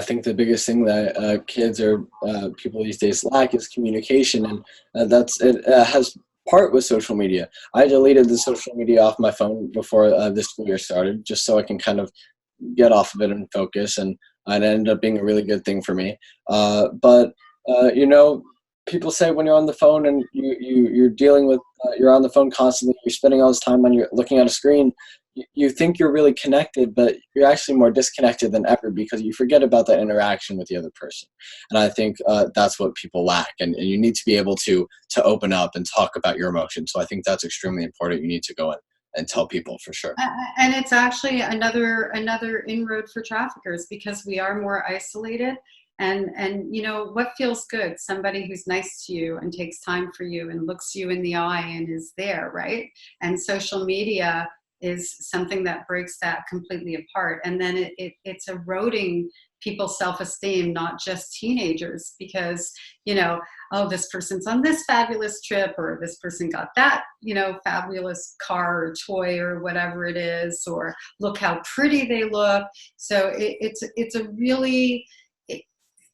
think the biggest thing that kids or people these days lack is communication, and it has part with social media. I deleted the social media off my phone before this school year started, just so I can kind of get off of it and focus, and it ended up being a really good thing for me. But people say when you're on the phone and you're dealing with, you're on the phone constantly, you're spending all this time on looking at a screen, you think you're really connected, but you're actually more disconnected than ever because you forget about that interaction with the other person. And I think that's what people lack. And you need to be able to open up and talk about your emotions. So I think that's extremely important. You need to go in and tell people for sure. And it's actually another inroad for traffickers because we are more isolated. And what feels good? Somebody who's nice to you and takes time for you and looks you in the eye and is there, right? And social media is something that breaks that completely apart. And then it's eroding people's self-esteem, not just teenagers, because, oh, this person's on this fabulous trip, or this person got that, fabulous car or toy or whatever it is, or look how pretty they look. So it's a really,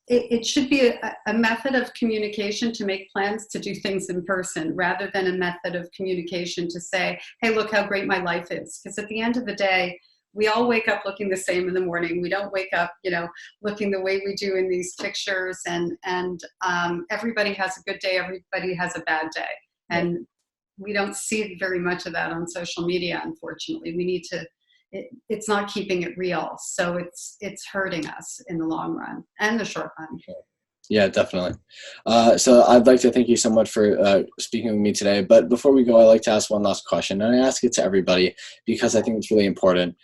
it should be a method of communication to make plans to do things in person rather than a method of communication to say, hey, look how great my life is. Because at the end of the day, we all wake up looking the same in the morning. We don't wake up, looking the way we do in these pictures. And everybody has a good day. Everybody has a bad day. And we don't see very much of that on social media, unfortunately. We need to, it's not keeping it real. So it's hurting us in the long run and the short run. Yeah, definitely. So I'd like to thank you so much for speaking with me today. But before we go, I'd like to ask one last question. And I ask it to everybody because I think it's really important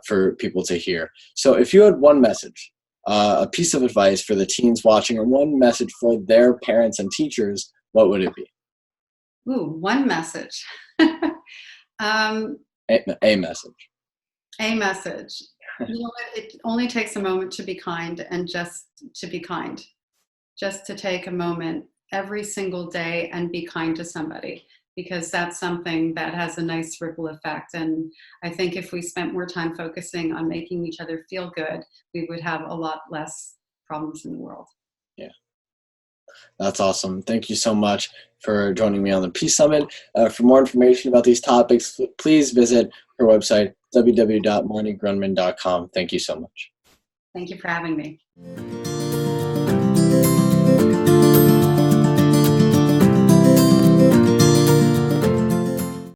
for people to hear. So if you had one message, a piece of advice for the teens watching, or one message for their parents and teachers, what would it be? Ooh, one message. A message. A message. It only takes a moment to be kind, and just to be kind. Just to take a moment every single day and be kind to somebody, because that's something that has a nice ripple effect. And I think if we spent more time focusing on making each other feel good, we would have a lot less problems in the world. Yeah. That's awesome. Thank you so much for joining me on the Peace Summit. For more information about these topics, please visit her website, www.marniegrundman.com. Thank you so much. Thank you for having me.